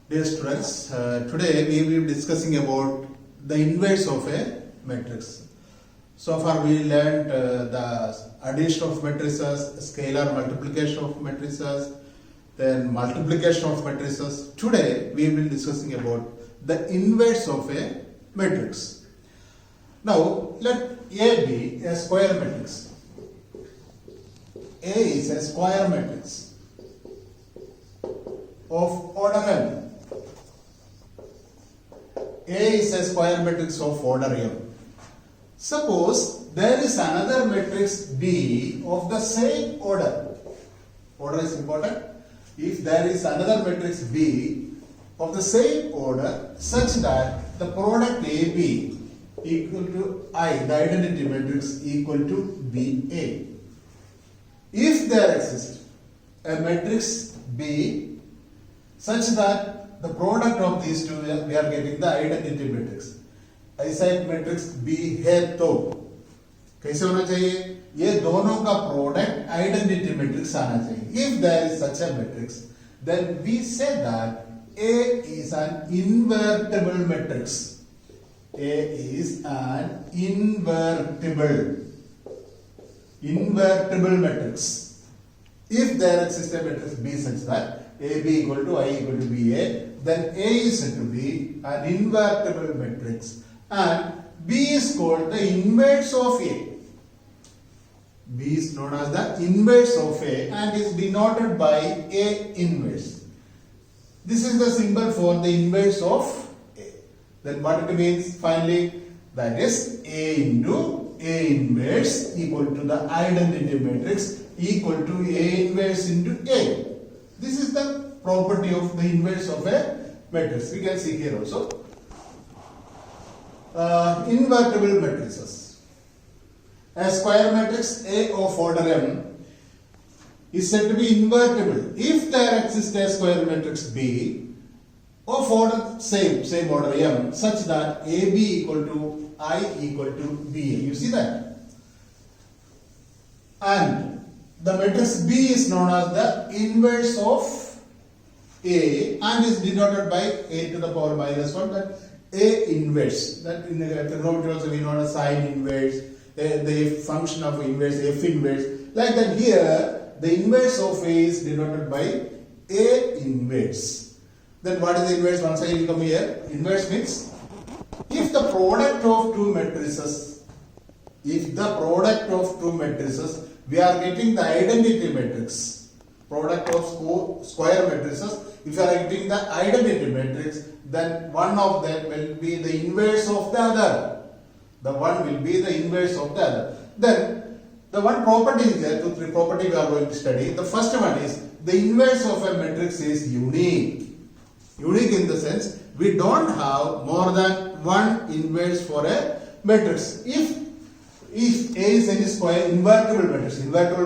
Dear students, today we will be discussing about the inverse of a matrix. So far we learned the addition of matrices, scalar multiplication of matrices, then multiplication of matrices. Today we will be discussing about the inverse of a matrix. Now let A be a square matrix. A is a square matrix of order n. A is a square matrix of order m. Suppose there is another matrix B of the same order. Order is important. If there is another matrix B of the same order such that the product AB equal to I, the identity matrix equal to BA. If there exists a matrix B such that the product of these two, we are getting the identity matrix. ऐसा एक matrix B है तो कैसे होना चाहिए? ये दोनों का प्रोडक्ट आइडेंटिटी मैट्रिक्स आना चाहिए. If there is such a matrix, then we say that A is an invertible matrix. A is an invertible matrix. If there exists a matrix B such that AB equal to I equal to BA, then A is said to be an invertible matrix and B is called the inverse of A. B is known as the inverse of A and is denoted by A inverse. This is the symbol for the inverse of A. Then what it means finally? That is A into A inverse equal to the identity matrix equal to A inverse into A. This is the property of the inverse of a matrix. We can see here also. Invertible matrices. A square matrix A of order m is said to be invertible if there exists a square matrix B of order same order m such that AB equal to I equal to BA. You see that? And the matrix B is known as the inverse of A and is denoted by A to the power minus 1, that A inverse. That in the trigonometry also we know as sine inverse, the function of inverse, F inverse. Like that here, the inverse of A is denoted by A inverse. Then what is the inverse? Once again you come here. Inverse means if the product of two matrices, we are getting the identity matrix, product of square matrices. If you are getting the identity matrix, then one of them will be the inverse of the other. The one will be the inverse of the other. Then the one property is there, 2, 3 property we are going to study. The first one is the inverse of a matrix is unique. Unique in the sense we don't have more than one inverse for a matrix. If A is any square invertible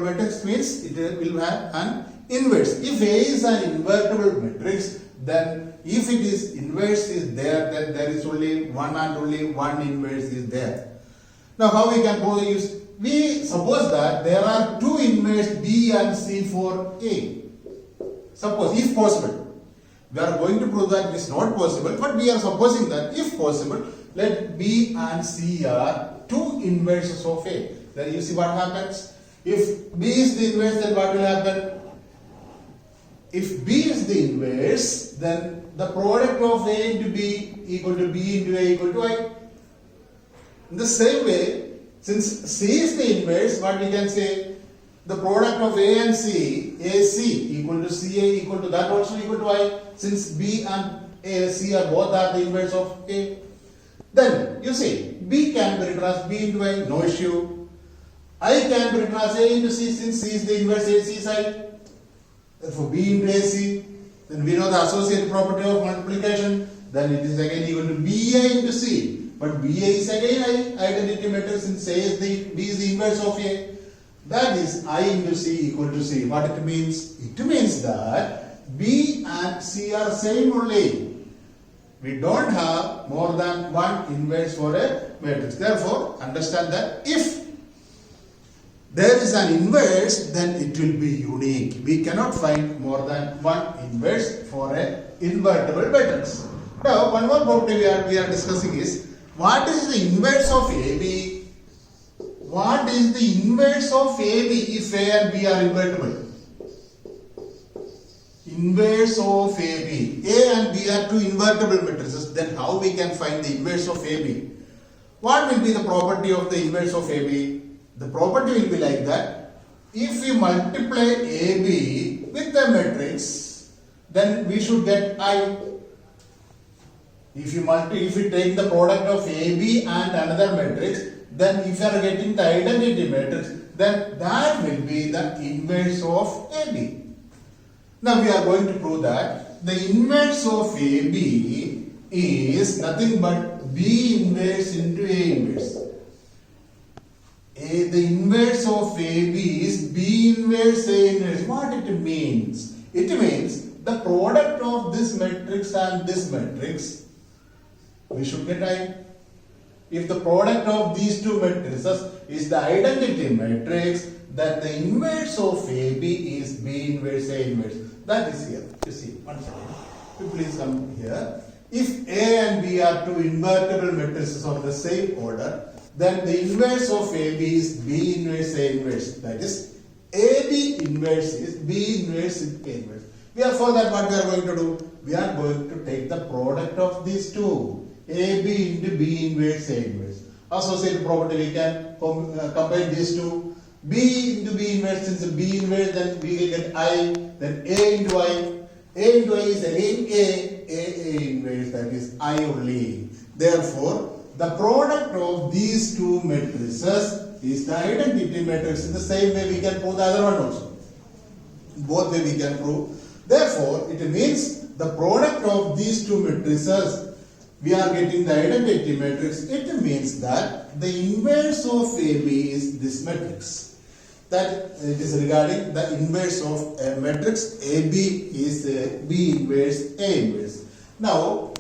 matrix means it will have an inverse. If A is an invertible matrix, then if it is inverse is there, then there is only one and only one inverse is there. Now how we can use? We suppose that there are two inverse B and C for A. Suppose, if possible. We are going to prove that it is not possible, but we are supposing that if possible, let B and C are two inverses of A. Then you see what happens. If B is the inverse, then what will happen? If B is the inverse, then the product of A into B equal to B into A equal to I. In the same way, since C is the inverse, what we can say? The product of A and C, AC equal to CA equal to that also equal to I. Since B and C are both are the inverse of A. Then you see, B can be written as B into I, no issue. I can be written as A into C since C is the inverse AC side. Therefore, B into AC, then we know the associated property of multiplication, then it is again equal to BA into C. But BA is again identity matrix since B is the inverse of A. That is I into C equal to C. What it means? It means that B and C are same only. We don't have more than one inverse for a matrix. Therefore, understand that if there is an inverse, then it will be unique. We cannot find more than one inverse for a invertible matrix. Now, one more property we are discussing is, what is the inverse of AB? What is the inverse of AB if A and B are invertible? Inverse of AB. A and B are two invertible matrices. Then how we can find the inverse of AB? What will be the property of the inverse of AB? The property will be like that. If we multiply AB with a matrix, then we should get I. If you take the product of AB and another matrix, then if you are getting the identity matrix, then that will be the inverse of AB. Now we are going to prove that the inverse of AB is nothing but B inverse into A inverse. The inverse of AB is B inverse A inverse. What it means? It means the product of this matrix and this matrix, we should get I. If the product of these two matrices is the identity matrix, then the inverse of AB is B inverse A inverse. That is here. You see, one second. You please come here. If A and B are two invertible matrices of the same order, then the inverse of AB is B inverse A inverse. That is, AB inverse is B inverse A inverse. Therefore, that what we are going to do? We are going to take the product of these two, AB into B inverse A inverse. Associated property, we can combine these two. B into B inverse, since B inverse, then we will get I, then A into I. A into I is again A inverse, that is I only. Therefore, the product of these two matrices is the identity matrix. In the same way, we can prove the other one also. Both way we can prove. Therefore, it means the product of these two matrices, we are getting the identity matrix. It means that the inverse of AB is this matrix. That it is regarding the inverse of a matrix. AB is B inverse A inverse. Now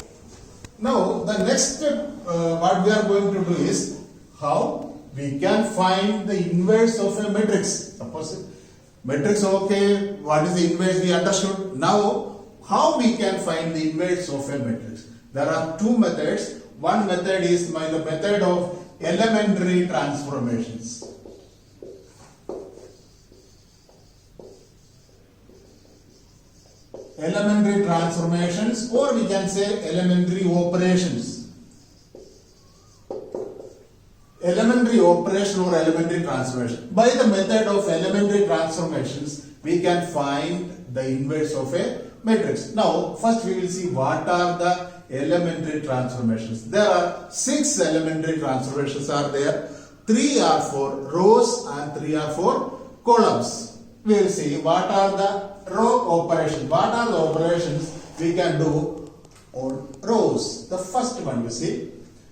the next step, what we are going to do is how we can find the inverse of a matrix. Suppose matrix, okay, what is the inverse we understood. Now how we can find the inverse of a matrix? There are two methods. One method is the method of elementary transformations. Elementary transformations, or we can say elementary operations. Elementary operation or elementary transformation. By the method of elementary transformations, we can find the inverse of a matrix. Now, first we will see what are the elementary transformations. There are 6 elementary transformations are there. 3 are for rows and 3 are for columns. We will see what are the row operations. What are the operations we can do on rows? The first one, you see,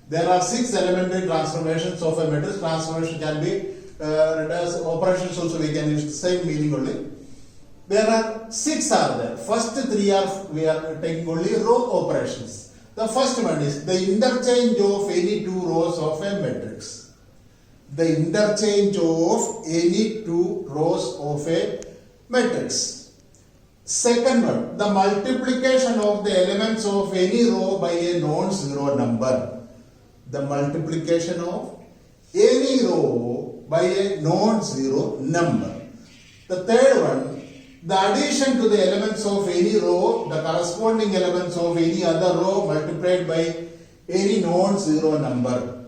there are 6 elementary transformations of a matrix. Transformation can be read as operations also, we can use the same meaning only. There are 6 are there. First 3 are, we are taking only row operations. The first one is the interchange of any 2 rows of a matrix. The interchange of any 2 rows of a matrix. Second one, the multiplication of the elements of any row by a non-zero number. The multiplication of any row by a non-zero number. The third one, the addition to the elements of any row, the corresponding elements of any other row multiplied by any non-zero number.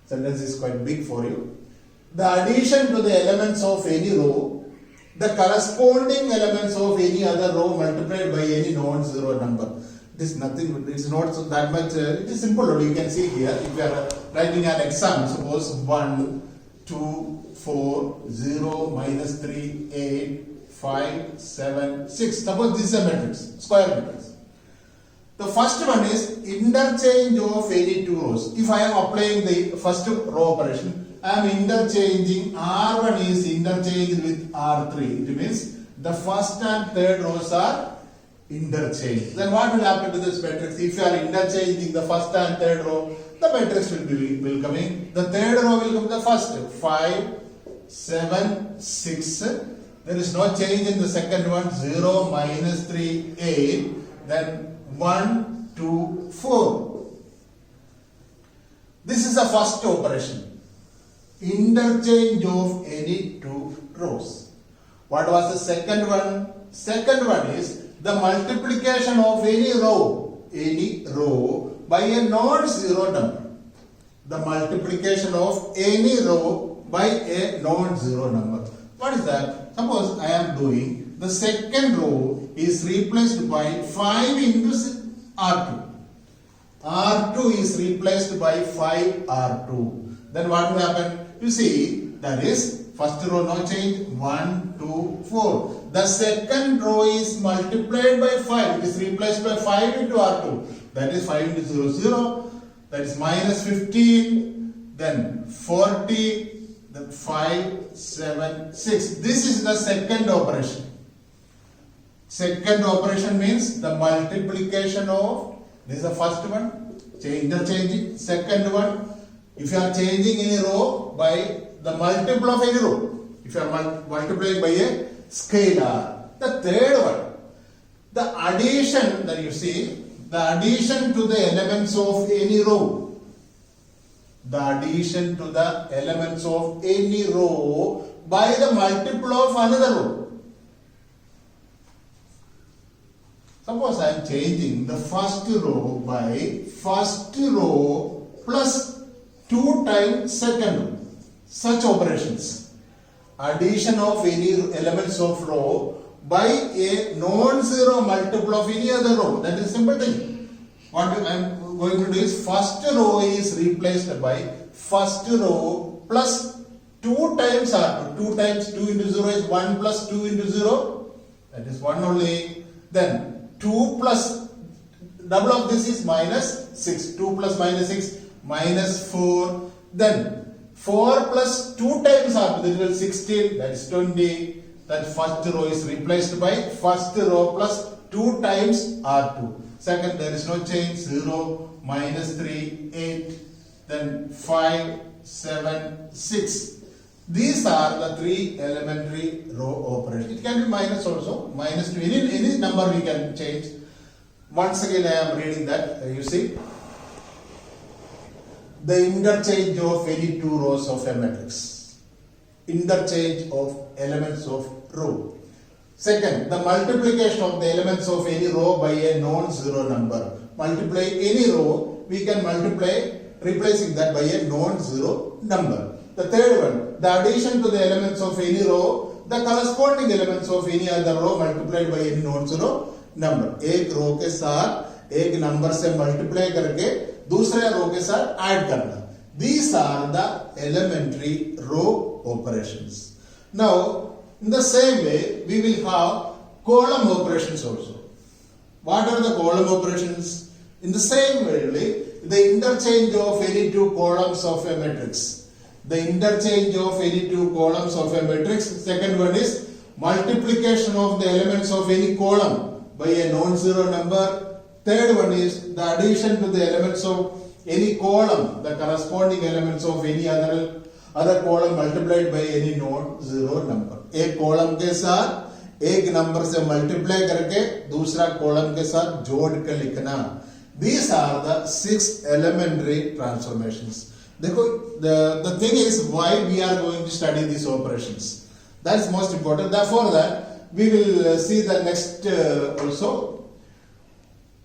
Sentence is quite big for you. The addition to the elements of any row, the corresponding elements of any other row multiplied by any non-zero number. It is nothing, it is not so that much, it is simple. You can see here, if you are writing an exam, suppose 1, 2, 4, 0, minus 3, 8, 5, 7, 6. Suppose this is a matrix, square matrix. The first one is interchange of any 2 rows. If I am applying the first row operation, I am interchanging R1 is interchanged with R3. It means the first and third rows are interchanged. Then what will happen to this matrix? If you are interchanging the first and third row, the the matrix will coming. The third row will come the first 5, 7, 6. There is no change in the second one. 0, -3, 8. Then 1, 2, 4. This is the first operation. Interchange of any two rows. What was the second one? Second one is the multiplication of any row by a non-zero number. The multiplication of any row by a non-zero number. What is that? Suppose I am doing the second row is replaced by 5 into R2. R2 is replaced by 5 R2. Then what will happen? You see, that is first row no change, 1, 2, 4. The second row is multiplied by 5. It is replaced by 5 into R2. That is 5 into 0, 0. That is -15. Then 40. Then 5, 7, 6. This is the second operation. Second operation means the multiplication of, this is the first one, interchanging. Second one, if you are changing any row by the multiple of any row, if you are multiplying by a scalar. The third one, the addition that you see, the addition to the elements of any row. The addition to the elements of any row by the multiple of another row. Suppose I am changing the first row by first row plus 2 times second row. Such operations. Addition of any elements of row by a non-zero multiple of any other row. That is simple thing. What I am going to do is first row is replaced by first row plus 2 times R2. 2 times 2 into 0 is 1 plus 2 into 0. That is 1 only. Then 2 plus double of this is -6. 2 plus -6 -4. Then 4 plus 2 times R2, that will 16, that is 20. That first row is replaced by first row plus 2 times R2. Second, there is no change, 0, -3, 8, then 5, 7, 6. These are the 3 elementary row operations. It can be minus also, -2, any number we can change. Once again, I am reading that, you see. The interchange of any two rows of a matrix. Interchange of elements of row. Second, the multiplication of the elements of any row by a non-zero number. Multiply any row, we can multiply replacing that by a non-zero number. The third one, the addition to the elements of any row, the corresponding elements of any other row multiplied by any non-zero number. एक रो के साथ एक number से multiply करके दूसरे रो के साथ add करना. These are the elementary row operations. Now, in the same way, we will have column operations also. What are the column operations? In the same way, the interchange of any two columns of a matrix. The interchange of any two columns of a matrix. Second one is multiplication of the elements of any column by a non-zero number. Third one is the addition to the elements of any column, the corresponding elements of any other column multiplied by any non-zero number. एक column के साथ एक number से multiply करके दूसरा column के साथ जोड़ के लिखना. These are the 6 elementary transformations. देखो, the thing is why we are going to study these operations. That's most important. Therefore, that we will see the next also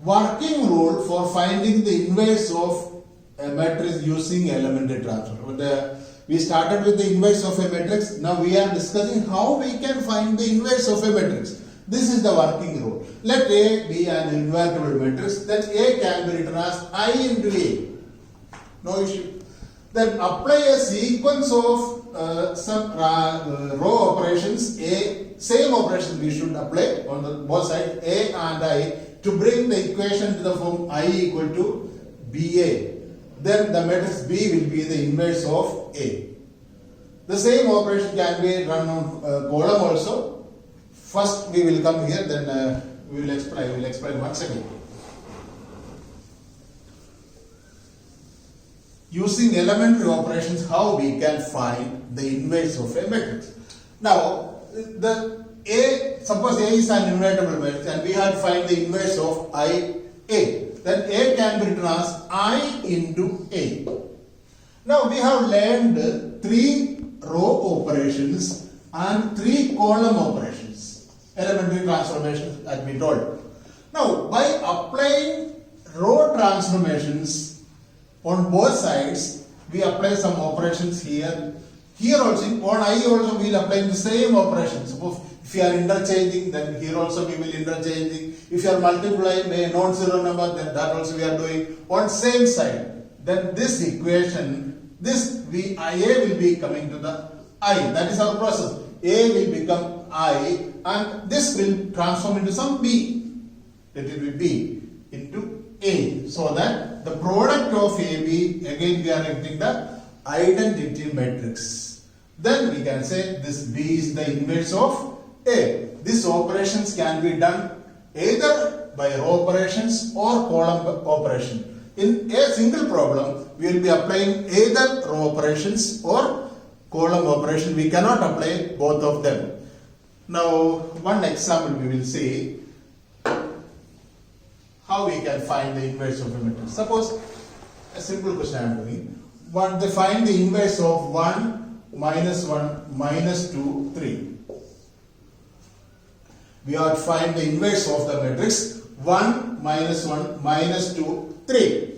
working rule for finding the inverse of a matrix using elementary transform. We started with the inverse of a matrix. Now we are discussing how we can find the inverse of a matrix. This is the working rule. Let A be an invertible matrix. Then A can be written as I into A. No issue. Then apply a sequence of some row operations. Same operations we should apply on the both sides A and I to bring the equation to the form I equal to BA. Then the matrix B will be the inverse of A. The same operation can be run on column also. First we will come here, then we will explain once again. using elementary operations how we can find the inverse of a matrix. Now, suppose A is an invertible matrix and we have to find the inverse of IA. Then A can be written as I into A. Now we have learned 3 row operations and 3 column operations, elementary transformations as we told. Now by applying row transformations on both sides, we apply some operations here. Here also, on I also we will apply the same operations. Suppose if you are interchanging, then here also we will interchanging. If you are multiplying a non-zero number, then that also we are doing on same side. Then this equation, IA will be coming to the I. That is our process. A will become I and this will transform into some B. It will be B into A. So that the product of AB, again we are getting the identity matrix. Then we can say this B is the inverse of A. These operations can be done either by row operations or column operation. In a single problem, we will be applying either row operations or column operation. We cannot apply both of them. Now, one example we will see how we can find the inverse of a matrix. Suppose a simple question I am doing. Find the inverse of 1, minus 1, minus 2, 3. We have to find the inverse of the matrix 1, minus 1, minus 2, 3.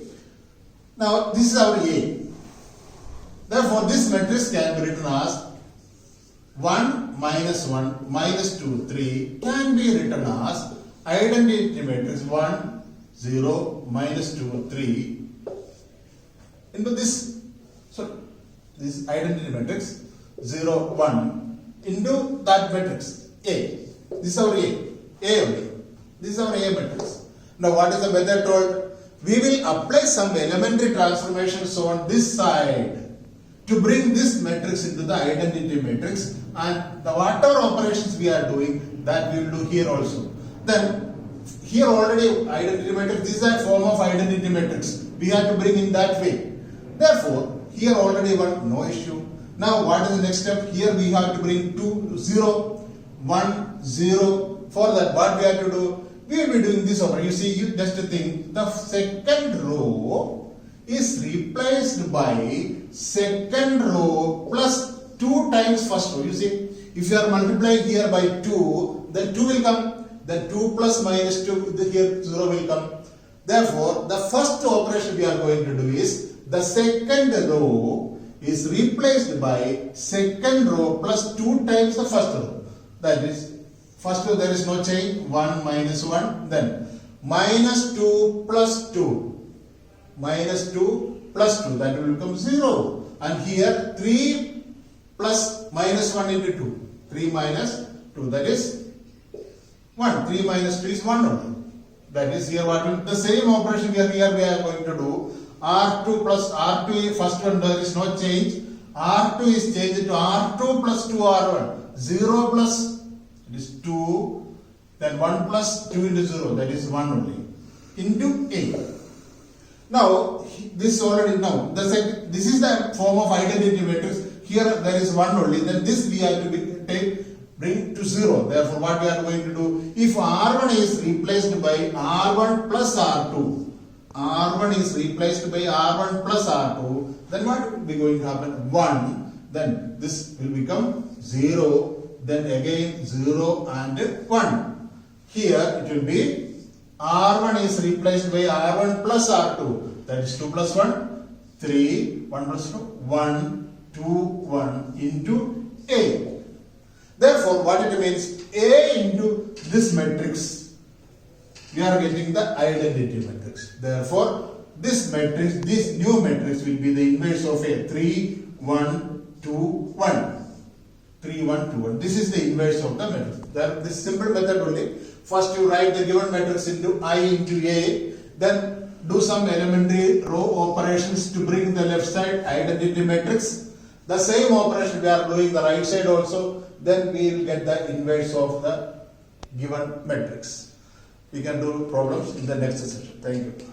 Now this is our A. Therefore this matrix can be written as 1, minus 1, minus 2, 3 can be written as identity matrix 1, 0, minus 2, 3 into this. So this identity matrix 0, 1 into that matrix A. This is our A only. This is our A matrix. Now what is the method told? We will apply some elementary transformations on this side to bring this matrix into the identity matrix, and the whatever operations we are doing, that we will do here also. Then here already identity matrix, this is a form of identity matrix. We have to bring in that way. Therefore, here already one, no issue. Now what is the next step? Here we have to bring 2, 0, 1, 0. For that, what we have to do? We will be doing this operation. You see, you just think the second row is replaced by second row plus 2 times first row. You see, if you are multiplying here by 2, then 2 will come. Then 2 plus minus 2, here 0 will come. Therefore, the first operation we are going to do is the second row is replaced by second row plus 2 times the first row. That is, first row there is no change, 1 minus 1, then minus 2 plus 2, minus 2 plus 2, that will become 0. And here 3 plus minus 1 into 2, 3 minus 2, that is 1, 3 minus 2 is 1 only. That is here what will, the same operation here we are going to do. R2 plus R2, first one there is no change. R2 is changed to R2 plus 2R1. 0 plus, it is 2. Then 1 plus 2 into 0, that is 1 only. Into A. Now, this already now. This is the form of identity matrix. Here there is 1 only. Then this we have to bring to 0. Therefore, what we are going to do? If R1 is replaced by R1 plus R2. R1 is replaced by R1 plus R2, then what will be going to happen? 1, then this will become 0, then again 0 and 1. Here it will be R1 is replaced by R1 plus R2, that is 2 plus 1, 3, 1 plus 2, 1, 2, 1 into A. Therefore, what it means? A into this matrix, we are getting the identity matrix. Therefore, this matrix, this new matrix will be the inverse of a 3, 1, 2, 1. 3, 1, 2, 1. This is the inverse of the matrix. This simple method only. First you write the given matrix into I into A. Then do some elementary row operations to bring the left side identity matrix. The same operation we are doing the right side also. Then we will get the inverse of the given matrix. We can do problems in the next session. Thank you.